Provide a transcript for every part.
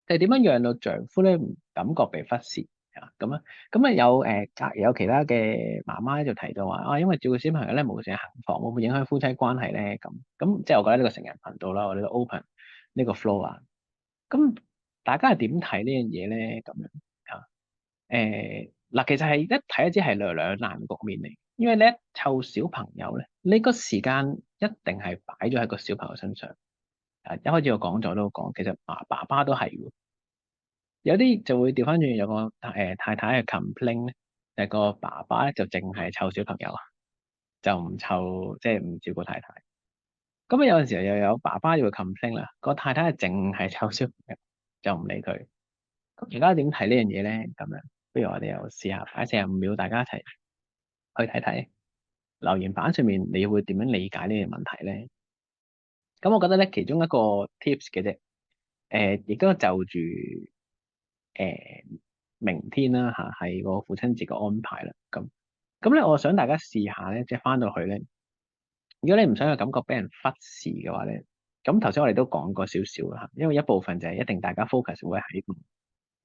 就係點樣讓到丈夫咧唔感覺被忽視啊？咁啊有其他嘅媽媽咧就提到話啊，因為照顧小朋友咧無時間行房，會唔會影響夫妻關係咧？咁即係我覺得呢個成人頻道啦，我哋都 open 呢個 floor 啊。咁大家係點睇呢樣嘢咧？咁樣啊？嗱，其實係一睇一知係兩難局面嚟，因為咧湊小朋友咧，你個時間一定係擺咗喺個小朋友身上。一開始我講咗都講，其實爸爸都係喎。有啲就會調翻轉，有個太太嘅 complain 咧，就係個爸爸咧就淨係湊小朋友，就唔湊即係唔照顧太太。咁啊有陣時候又有爸爸要 complain 啦，個太太係淨係湊小朋友，就唔理佢。咁而家點睇呢樣嘢咧？咁樣，不如我哋又試下擺45秒，大家一齊去睇睇留言板上面，你會點樣理解呢個問題咧？咁我覺得咧，其中一個 tips 嘅啫，亦都就住明天啦嚇，係個父親節嘅安排啦。咁咧，我想大家試下咧，即係翻到去咧，如果你唔想有感覺俾人忽視嘅話咧，咁頭先我哋都講過少少啦，因為一部分就係一定大家 focus 會喺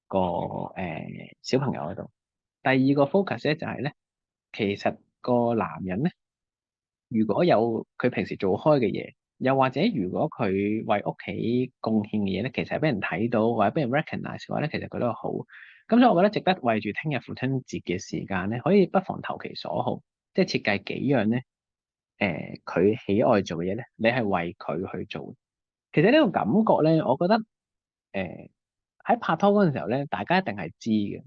個小朋友嗰度。第二個 focus 咧就係咧，其實個男人咧，如果有佢平時做開嘅嘢，又或者如果佢為屋企貢獻嘅嘢咧，其實係俾人睇到或者俾人 recognize 嘅話咧，其實佢都係好。咁所以我覺得值得為住聽日父親節嘅時間咧，可以不妨投其所好，即係設計幾樣咧，佢喜愛做嘅嘢咧，你係為佢去做。其實呢個感覺咧，我覺得喺拍拖嗰陣時候咧，大家一定係知嘅。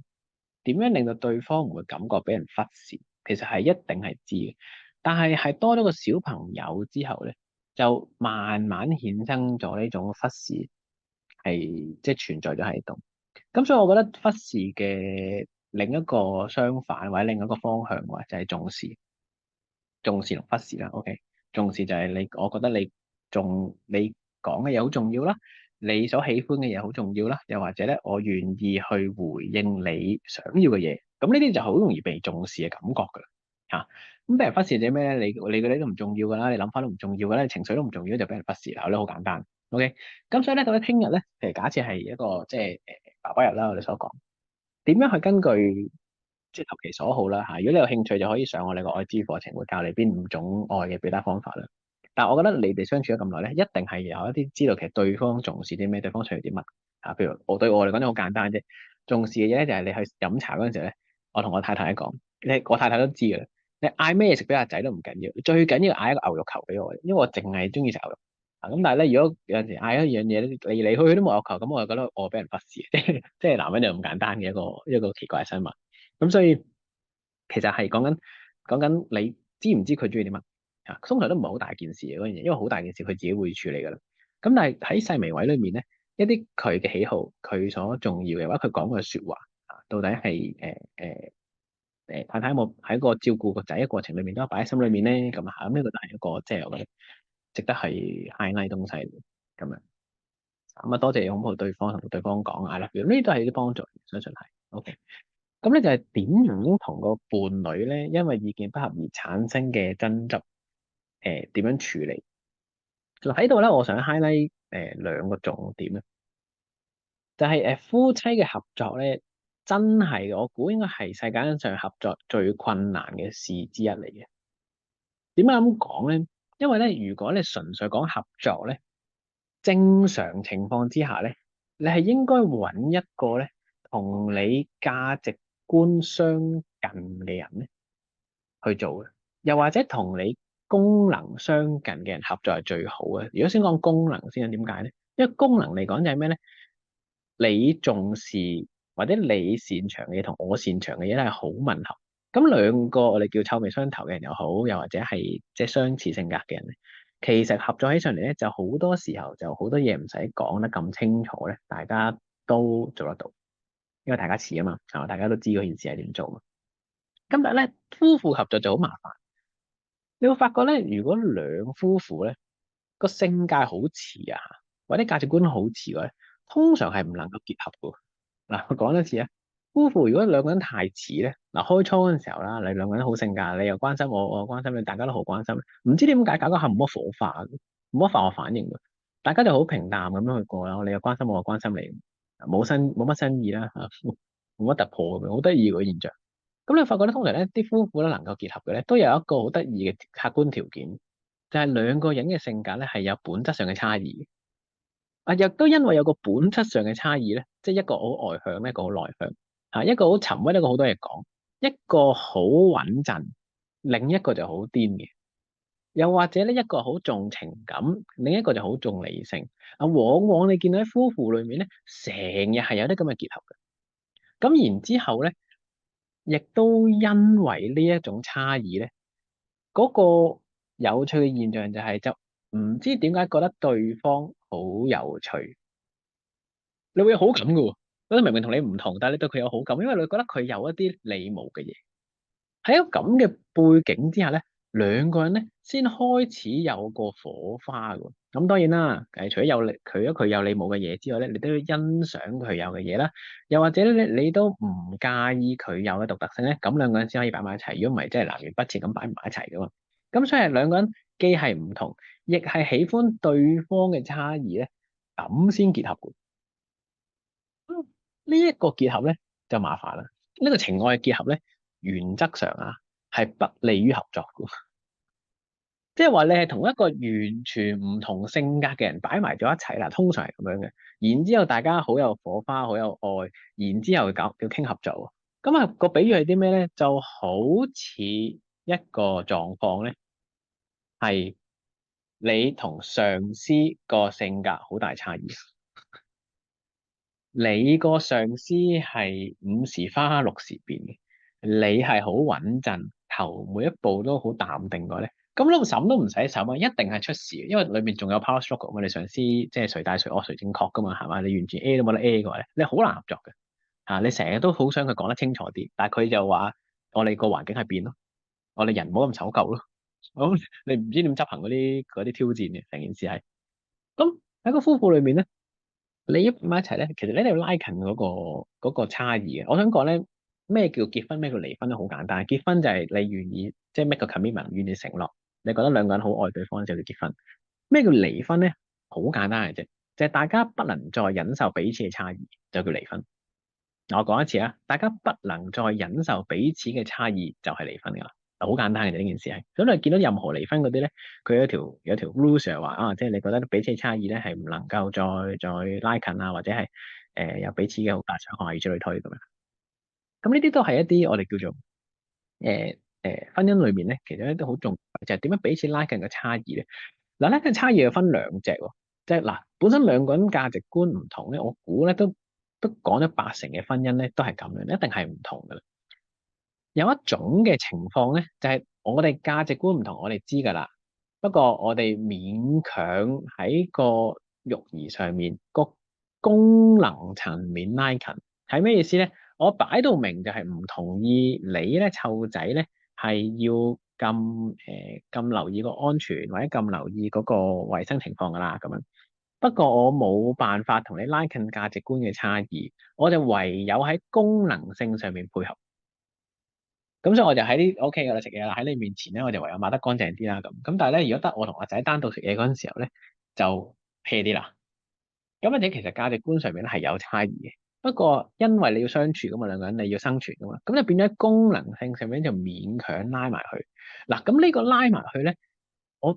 點樣令到對方唔會感覺俾人忽視，其實係一定係知嘅。但係多咗個小朋友之後咧，就慢慢衍生咗呢種忽視，係即係存在咗喺度。咁所以我覺得忽視嘅另一個相反或者另一個方向嘅話，就係重視。重視同忽視啦，OK。重視就係你，我覺得你講嘅嘢好重要啦，你所喜歡嘅嘢好重要啦，又或者咧，我願意去回應你想要嘅嘢，咁呢啲就好容易被重視嘅感覺噶啦嚇。咁俾人忽視者咩咧？你嗰啲都唔重要噶啦，你諗法都唔重要噶啦，你情緒都唔重要就俾人忽視啦，我覺得好簡單，OK。咁所以咧，到底聽日咧，譬如假設係一個即係爸爸日啦，我哋所講。點樣去根據即係投其所好啦嚇？如果你有興趣，就可以上我哋個愛知課程，會教你邊5種愛嘅表達方法啦。但係我覺得你哋相處咗咁耐咧，一定係有一啲知道其實對方重視啲咩，對方需要啲乜嚇。譬如對我嚟講都好簡單啫，重視嘅嘢咧就係你去飲茶嗰陣時咧，我同我太太講，我太太都知㗎啦。你嗌咩嘢食俾阿仔都唔緊要，最緊要嗌一個牛肉球俾我，因為我淨係中意食牛肉。咁但係咧，如果有陣時嗌一樣嘢嚟嚟去去都冇有求，咁我就覺得我俾人忽視，即係男人就咁簡單嘅一個奇怪嘅生物。咁所以其實係講緊你知唔知佢中意啲乜啊？通常都唔係好大件事嘅嗰樣嘢，因為好大件事佢自己會處理㗎啦。咁但係喺細微位裏面咧，一啲佢嘅喜好，佢所重要嘅話，佢講嘅説話啊，到底係太太有冇喺個照顧個仔嘅過程裏面都有擺喺心裏面咧？咁啊，咁呢個都係一個即係我覺得值得係 highlight 東西咁樣。咁啊，多謝擁抱對方同對方講 I love you，呢啲都係啲幫助，相信係 OK。咁咧就係點樣同個伴侶咧，因為意見不合而產生嘅爭執，點樣處理？嗱喺度咧，我想 highlight 兩個重點咧，就係夫妻嘅合作咧，真係我估應該係世界上合作最困難嘅事之一嚟嘅。點解咁講咧？因為咧，如果你純粹講合作咧，正常情況之下咧，你係應該揾一個咧同你價值觀相近嘅人咧去做嘅，又或者同你功能相近嘅人合作係最好嘅。如果先講功能先，點解咧？因為功能嚟講就係咩咧？你重視或者你擅長嘅嘢同我擅長嘅嘢咧係好吻合。咁兩個我哋叫臭味相投嘅人又好，又或者係即係相似性格嘅人咧，其實合作起上嚟咧，就好多時候就好多嘢唔使講得咁清楚咧，大家都做得到，因為大家似啊嘛，係嘛，大家都知嗰件事係點做嘛。咁但係咧，夫婦合作就好麻煩。你會發覺咧，如果兩夫婦咧個性格好似啊，或者價值觀好似嘅咧，通常係唔能夠結合嘅。嗱，我講多次啊，夫婦如果兩個人太似咧，嗱開初嗰陣時候啦，你兩個人好性格，你又關心我，我又關心你，大家都好關心，唔知點解搞到下冇乜火花，冇乜化學反應嘅，大家就好平淡咁樣去過啦。你又關心我，我關心你，冇乜新意啦嚇，冇乜突破咁樣，好得意個現象。咁你發覺咧，通常咧啲夫婦咧能夠結合嘅咧，都有一個好得意嘅客觀條件，就係兩個人嘅性格咧係有本質上嘅差異嘅。啊，亦都因為有個本質上嘅差異咧，即係一個好外向，一個好內向，啊，一個好沉穩，一個好多嘢講，一個好穩陣，另一個就好癲嘅。又或者咧，一個好重情感，另一個就好重理性。啊，往往你見到喺夫婦裏面咧，成日係有啲咁嘅結合嘅。咁然之後咧，亦都因為呢一種差異咧，嗰個有趣嘅現象就係就唔知點解覺得對方好有趣。你會有好感嘅喎，覺得明明同你唔同，但係你對佢有好感，因為你覺得佢有一啲你冇嘅嘢。喺一個咁嘅背景之下咧，兩個人咧先開始有個火花嘅。咁當然啦，除咗有你佢有你冇嘅嘢之外咧，你都要欣賞佢有嘅嘢啦。又或者咧，你都唔介意佢有嘅獨特性咧，咁兩個人先可以擺埋一齊。如果唔係，真係南轅北轍咁擺唔埋一齊噶嘛。咁所以兩個人既係唔同，亦係喜歡對方嘅差異咧，咁先結合嘅。呢一個結合咧就麻煩啦。呢個情愛嘅結合咧，原則上啊係不利於合作嘅。即係話你係同一個完全唔同性格嘅人擺埋咗一齊啦，通常係咁樣嘅。然之後大家好有火花，好有愛，然之後搞要傾合作。咁啊個比喻係啲咩咧？就好似一個狀況咧，係你同上司個性格好大差異。你個上司係五時花六時變嘅，你係好穩陣，頭每一步都好淡定嘅咧。咁呢個審都唔使審啊，一定係出事嘅，因為裏面仲有 power struggle 嘛。你上司即係誰大誰惡誰正確噶嘛，係嘛？你完全 A 都冇得 A 嘅話咧，你好難合作嘅嚇。你成日都好想佢講得清楚啲，但係佢就話我哋個環境係變咯，我哋人唔好咁守舊咯。咁你唔知點執行嗰啲挑戰嘅成件事係。咁喺個夫婦裏面咧。你一埋一齊咧，其實你哋要拉近嗰個差異嘅。我想講咧，咩叫結婚，咩叫離婚都好簡單。結婚就係你願意即係 make 個 commitment，願意承諾，你覺得兩個人好愛對方就叫結婚。咩叫離婚咧？好簡單嘅啫，就係大家不能再忍受彼此嘅差異，就叫離婚。我講一次啊，大家不能再忍受彼此嘅差異，就係離婚㗎啦。好簡單嘅啫，呢件事係。咁你見到任何離婚嗰啲咧，佢有條 rules 係話啊，即係你覺得彼此嘅差異咧係唔能夠再拉近啊，或者係有彼此嘅好大傷害，以此類推咁樣。咁呢啲都係一啲我哋叫做婚姻裏面咧，其實一啲好重要就係點樣彼此拉近嘅差異咧。嗱，拉近差異又分兩隻喎，即係嗱，本身兩個人價值觀唔同咧，我估咧都講咗80%嘅婚姻咧都係咁樣，一定係唔同㗎啦。有一種嘅情況咧，就係我哋價值觀唔同，我哋知㗎啦。不過我哋勉強喺個育兒上面個功能層面拉近，係咩意思咧？我擺到明就係唔同意你咧湊仔咧係要咁留意個安全，或者咁留意嗰個衞生情況㗎啦咁樣。不過我冇辦法同你拉近價值觀嘅差異，我就唯有喺功能性上面配合。咁所以我就喺啲 OK 噶啦，食嘢啦，喺你面前咧，我就唯有抹得乾淨啲啦咁。咁但係咧，如果得我同阿仔單獨食嘢嗰陣時候咧，就 hea 啲啦。咁或者其實價值觀上面咧係有差異嘅，不過因為你要相處噶嘛，兩個人你要生存噶嘛，咁就變咗功能性上面就勉強拉埋去。嗱，咁呢個拉埋去咧，我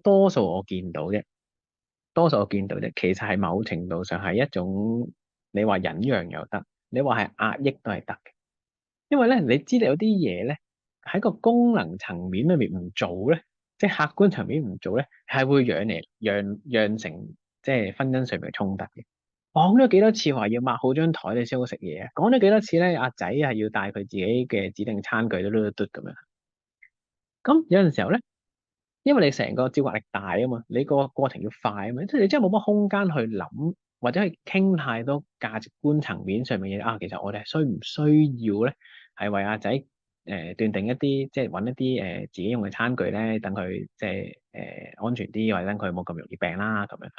見到啫，多數我見到啫，其實係某程度上係一種你話忍讓又得，你話係壓抑都係得嘅。因為咧，你知道有啲嘢咧喺個功能層面裏面唔做咧，即係客觀層面唔做咧，係會釀成即係婚姻上面嘅衝突嘅。講咗幾多次話要抹好張台你先好食嘢啊？講咗幾多次咧，阿仔係要帶佢自己嘅指定餐具嘟咁樣。咁有陣時候咧，因為你成個照顧力大啊嘛，你個過程要快啊嘛，即係你真係冇乜空間去諗或者去傾太多價值觀層面上面嘅嘢啊。其實我哋係需唔需要咧，係為阿仔斷定一啲即係揾一啲自己用嘅餐具咧，等佢即係安全啲，或者等佢冇咁容易病啦咁樣。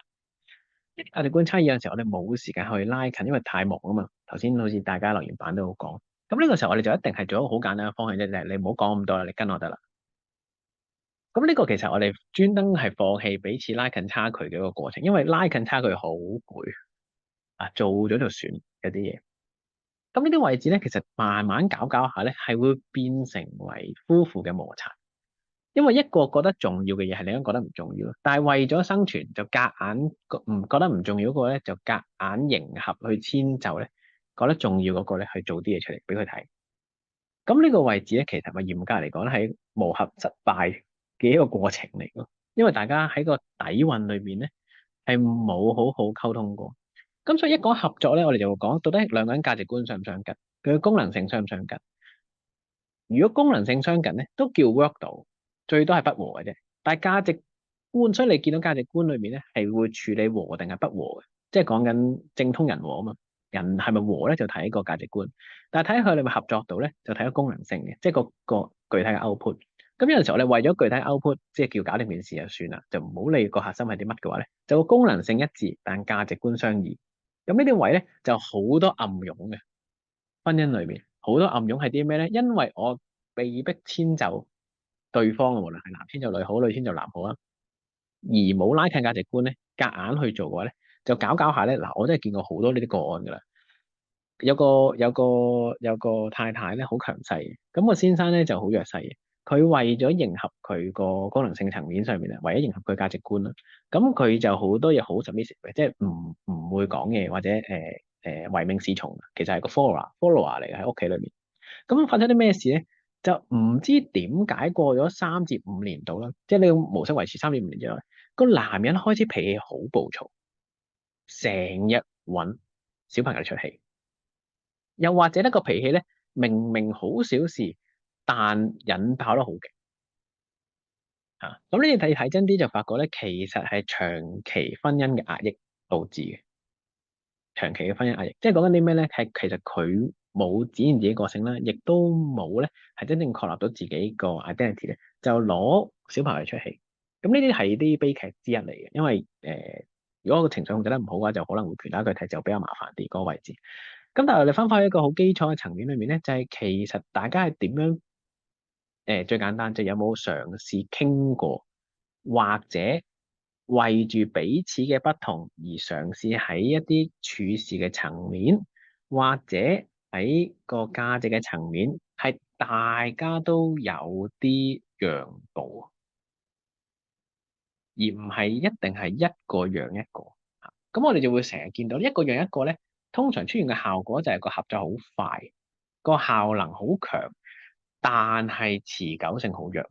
價值觀差異有陣時候我哋冇時間去拉近，因為太忙啊嘛。頭先好似大家留言板都好講，咁呢個時候我哋就一定係做一個好簡單嘅方向啫，就係你唔好講咁多啦，你跟我得啦。咁呢個其實我哋專登係放棄彼此拉近差距嘅一個過程，因為拉近差距好攰。做咗就算有啲嘢。咁呢啲位置咧，其實慢慢搞下咧，係會變成為夫婦嘅摩擦。因為一個覺得重要嘅嘢係另一個覺得唔重要，但係為咗生存就夾硬唔覺得唔重要嗰個咧，就夾硬迎合去遷就咧，覺得重要嗰個咧去做啲嘢出嚟俾佢睇。咁呢個位置咧，其實咪嚴格嚟講咧，係磨合失敗嘅一個過程嚟咯。因為大家喺個底蘊裏面咧，係冇好好溝通過。咁所以一講合作咧，我哋就會講到底兩個人價值觀相唔相近，佢嘅功能性相唔相近。如果功能性相近咧，都叫 work 到，最多係不和嘅啫。但係價值觀，所以你見到價值觀裏面咧，係會處理和定係不和嘅，即係講緊政通人和啊嘛。人係咪和咧，就睇個價值觀，但係睇佢哋咪合作到咧，就睇個功能性嘅，即係個具體嘅 output。咁有陣時候我哋為咗具體 output，即係叫搞掂件事就算啦，就唔好理個核心係啲乜嘅話咧，就個功能性一致，但價值觀相異。咁呢啲位咧就好多暗湧嘅。婚姻裏面好多暗湧係啲咩咧？因為我被逼遷就對方，無論係男遷就女好，女遷就男好啊，而冇拉近價值觀咧，夾硬去做嘅話咧，就搞下咧。嗱，我真係見過好多呢啲個案噶啦。有個太太咧，好強勢嘅，咁個先生咧就好弱勢嘅。佢為咗迎合佢個功能性層面上面咧，為咗迎合佢價值觀啦，咁佢就好多嘢好 submissive 嘅，即係唔會講嘢或者唯命是從，其實係個 follower 嚟嘅喺屋企裏面。咁發生啲咩事咧？就唔知點解過咗3至5年度啦，即係呢個模式維持3至5年之後，個男人開始脾氣好暴躁，成日搵小朋友出氣。又或者呢個脾氣咧，明明好小事，但引爆得好勁嚇。咁你哋睇真啲就發覺咧，其實係長期婚姻嘅壓抑導致嘅。長期嘅婚姻壓抑，即係講緊啲咩咧？係其實佢冇展現自己個性啦，亦都冇咧係真正確立到自己個 identity 咧，就攞小朋友出氣。咁呢啲係啲悲劇之一嚟嘅，因為如果個情緒控制得唔好嘅話，就可能會拳打腳踢，就比較麻煩啲嗰個位置。咁但係我哋翻返去一個好基礎嘅層面裏面咧，就係其實大家係點樣最簡單就有冇嘗試傾過，或者為住彼此嘅不同而嘗試喺一啲處事嘅層面，或者喺個價值嘅層面，係大家都有啲讓步，而唔係一定係一個讓一個。咁我哋就會成日見到一個讓一個咧，通常出現嘅效果就係個合作好快，個效能好強，但係持久性好弱。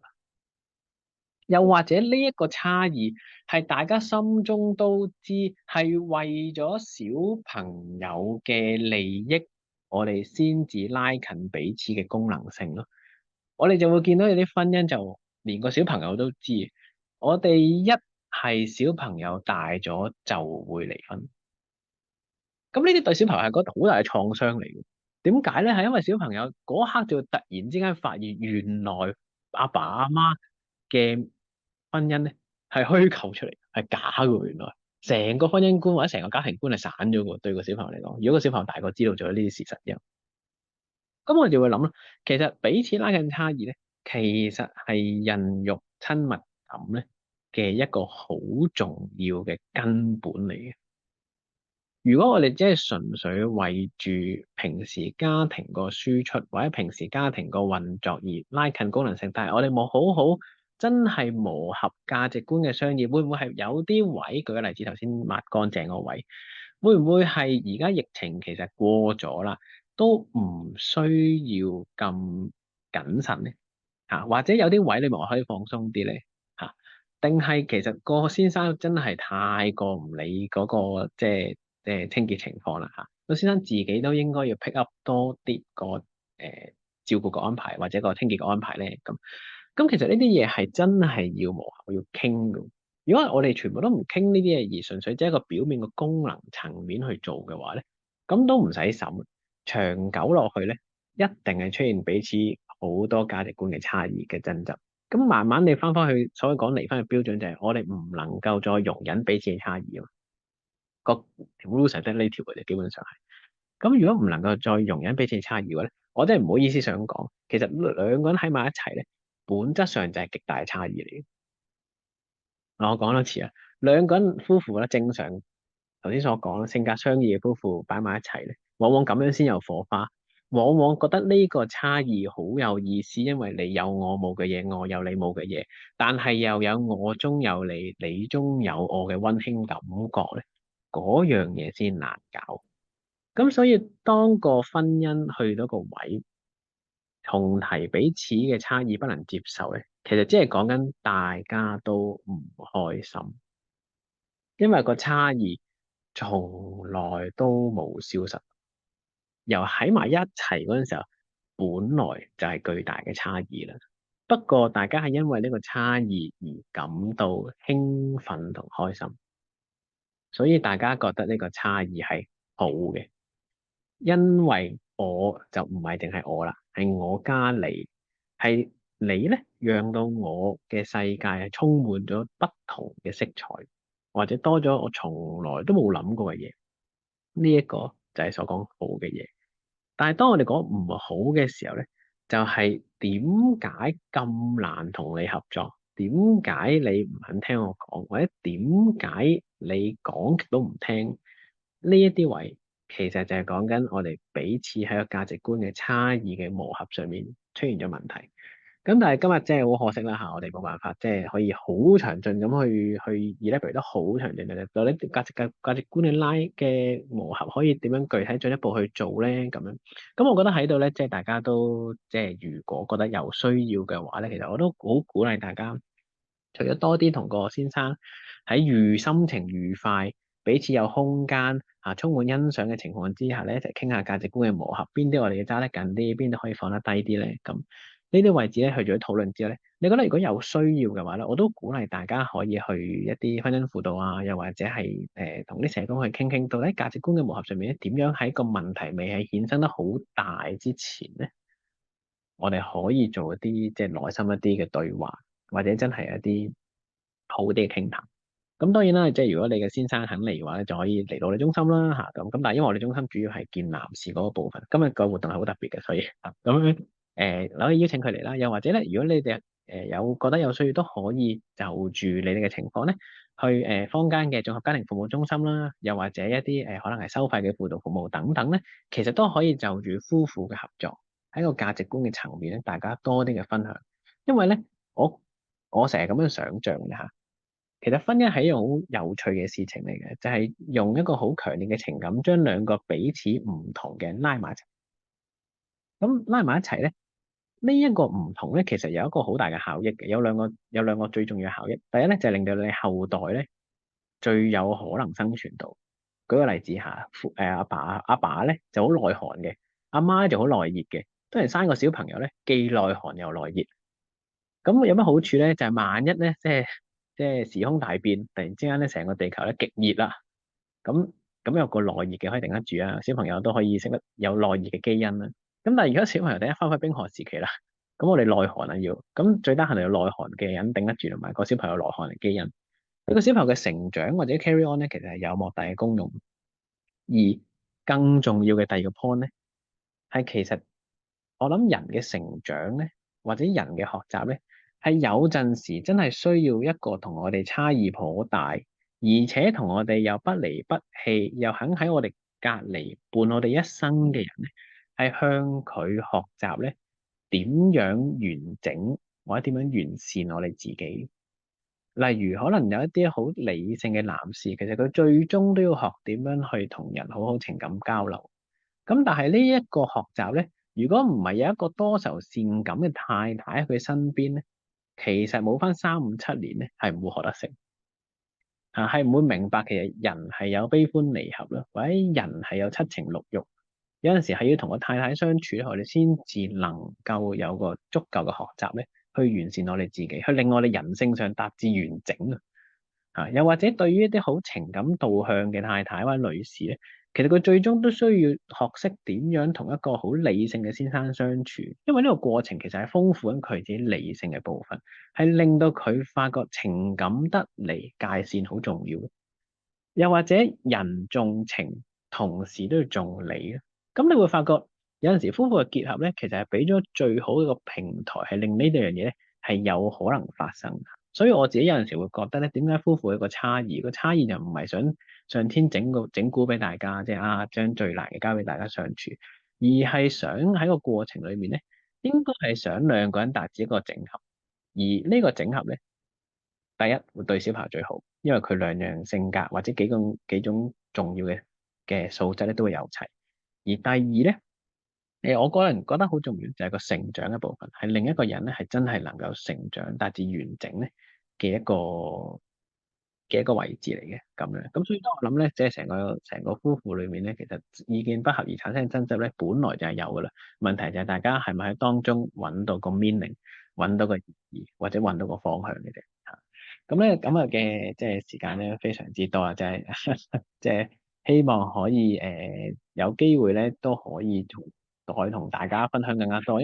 又或者呢一個差異係大家心中都知係為咗小朋友嘅利益，我哋先至拉近彼此嘅功能性咯。我哋就會見到有啲婚姻就連個小朋友都知，我哋一係小朋友大咗就會離婚。咁呢啲對小朋友係個好大嘅創傷嚟嘅。點解咧？係因為小朋友嗰刻就突然之間發現，原來阿爸阿媽嘅婚姻咧係虛構出嚟，係假嘅。原來成個婚姻觀或者成個家庭觀係散咗嘅。對個小朋友嚟講，如果個小朋友大個知道咗呢啲事實之後，咁我哋就會諗啦，其實彼此拉近差異咧，其實係孕育親密感咧嘅一個好重要嘅根本嚟嘅。如果我哋只係純粹為住平時家庭個輸出或者平時家庭個運作而拉近功能性，但係我哋冇好好真係磨合價值觀嘅商議，會唔會係有啲位？舉個例子，頭先抹乾淨個位，會唔會係而家疫情其實過咗啦，都唔需要咁謹慎咧？或者有啲位你咪可以放鬆啲咧？定係其實個先生真係太過唔理嗰個即係清潔情況啦嚇，個先生自己都應該要 pick up 多啲個照顧個安排或者個清潔個安排咧咁。咁其實呢啲嘢係真係要磨合要傾㗎。如果我哋全部都唔傾呢啲嘢，而純粹只係一個表面嘅功能層面去做嘅話咧，咁都唔使審，長久落去咧，一定係出現彼此好多價值觀嘅差異嘅爭執。咁慢慢你翻返去所謂講離婚嘅標準就係我哋唔能夠再容忍彼此嘅差異啊嘛，個 rules 係得呢條嘅啫，基本上係。咁如果唔能夠再容忍彼此嘅差異嘅話咧，我真係唔好意思想講，其實兩個人喺埋一齊咧，本質上就係極大嘅差異嚟嘅。我講多次啊，兩個人夫婦咧正常頭先所講性格相異嘅夫婦擺埋一齊咧，往往咁樣先有火花，往往覺得呢個差異好有意思，因為你有我冇嘅嘢，我有你冇嘅嘢，但係又有我中有你，你中有我嘅溫馨感覺咧，嗰樣嘢先難搞。咁所以當個婚姻去到個位，同提彼此嘅差異不能接受咧，其實即係講緊大家都唔開心，因為個差異從來都冇消失，由喺埋一齊嗰陣時候，本來就係巨大嘅差異啦。不過大家係因為呢個差異而感到興奮同開心，所以大家覺得呢個差異係好嘅。因為我就唔係淨係我啦，係我加你，係你咧，讓到我嘅世界係充滿咗不同嘅色彩，或者多咗我從來都冇諗過嘅嘢。呢一個就係所講好嘅嘢。但係當我哋講唔好嘅時候咧，就係點解咁難同你合作？點解你唔肯聽我講？或者點解你講極都唔聽？呢一啲位其實就係講緊我哋彼此喺個價值觀嘅差異嘅磨合上面出現咗問題。咁但係今日真係好可惜啦嚇，我哋冇辦法即係可以好詳盡咁去 elaborate 得好詳盡嘅，到底價值觀嘅磨合可以點樣具體進一步去做咧咁樣。咁我覺得喺度咧，即係大家都即係如果覺得有需要嘅話咧，其實我都好鼓勵大家，除咗多啲同個先生喺心情愉快、彼此有空間充滿欣賞嘅情況之下咧，一齊傾下價值觀嘅磨合，邊啲我哋要揸得緊啲，邊啲可以放得低啲咧咁。呢啲位置咧，去咗討論之後咧，你覺得如果有需要嘅話咧，我都鼓勵大家可以去一啲婚姻輔導啊，又或者係同啲社工去傾傾，到底價值觀嘅磨合上面咧，點樣喺個問題未係衍生得好大之前咧，我哋可以做一啲即係內心一啲嘅對話，或者真係一啲好啲嘅傾談。咁當然啦，即係如果你嘅先生肯嚟嘅話咧，就可以嚟到我哋中心啦嚇。咁但係因為我哋中心主要係見男士嗰個部分，今日個活動係好特別嘅，所以咁你可以邀請佢嚟啦。又或者咧，如果你哋有覺得有需要，都可以就住你哋嘅情況咧，去坊間嘅綜合家庭服務中心啦，又或者一啲可能係收費嘅輔導服務等等咧，其實都可以就住夫婦嘅合作喺個價值觀嘅層面咧，大家多啲嘅分享。因為咧，我成日咁樣想像嘅嚇。其實婚姻係一樣好有趣嘅事情嚟嘅，就係用一個好強烈嘅情感，將兩個彼此唔同嘅拉埋一齊。咁拉埋一齊咧，呢一個唔同咧，其實有一個好大嘅效益嘅，有兩個最重要嘅效益。第一咧就係令到你後代咧最有可能生存到。舉個例子下，阿爸咧就好內寒嘅，阿媽就好內熱嘅，當然生個小朋友咧既內寒又內熱。咁有乜好處咧？就係萬一咧，即係時空大變，突然之間咧，成個地球咧極熱啦，咁咁有個內熱嘅可以頂得住啊，小朋友都可以識得有內熱嘅基因啦。咁但係如果小朋友第一翻返冰河時期啦，咁我哋內寒啊要，咁最得閒就有內寒嘅人頂得住，同埋個小朋友內寒嘅基因。呢個小朋友嘅成長或者 carry on 咧，其實係有莫大嘅功用。而更重要嘅第二個 point 咧，係其實我諗人嘅成長咧，或者人嘅學習咧，係有陣時真係需要一個同我哋差異頗大，而且同我哋又不離不棄，又肯喺我哋隔離伴我哋一生嘅人咧，係向佢學習咧，點樣完整或者點樣完善我哋自己。例如可能有一啲好理性嘅男士，其實佢最終都要學點樣去同人好好情感交流。咁但係呢一個學習咧，如果唔係有一個多愁善感嘅太太喺佢身邊咧，其實冇返3、5、7年咧，係唔會學得成。係唔會明白其實人係有悲歡離合啦，或者人係有七情六慾。有陣時係要同個太太相處咧，我哋先至能夠有個足夠嘅學習咧，去完善我哋自己，去令我哋人性上達至完整啊！又或者對於一啲好情感導向嘅太太或者女士咧，其實佢最終都需要學識點樣同一個好理性嘅先生相處，因為呢個過程其實係豐富緊佢自己理性嘅部分，係令到佢發覺情感得嚟界線好重要。又或者人重情，同時都要重理咧。咁你會發覺有陣時夫婦嘅結合咧，其實係俾咗最好嘅一個平台，係令呢樣嘢咧係有可能發生。所以我自己有陣時會覺得咧，點解夫婦有個差異？個差異就唔係想上天整蠱俾大家，即係將最難嘅交俾大家相處，而係想喺個過程裏面咧，應該係想兩個人達至一個整合，而呢個整合咧，第一會對小朋友最好，因為佢兩樣性格或者幾種重要嘅素質咧都會有齊。而第二咧，我個人覺得好重要就係個成長嘅部分，係另一個人咧係真係能夠成長達至完整咧嘅一個位置嚟嘅咁樣。咁所以當我諗咧，即係成個夫婦裏面咧，其實意見不合而產生爭執咧，本來就係有噶啦。問題就係大家係咪喺當中揾到個 meaning，揾到個意義，或者揾到個方向嘅啫。咁咧咁嘅即係時間咧非常之多啊，即係即係希望可以有機會咧都可以同大家分享更加多。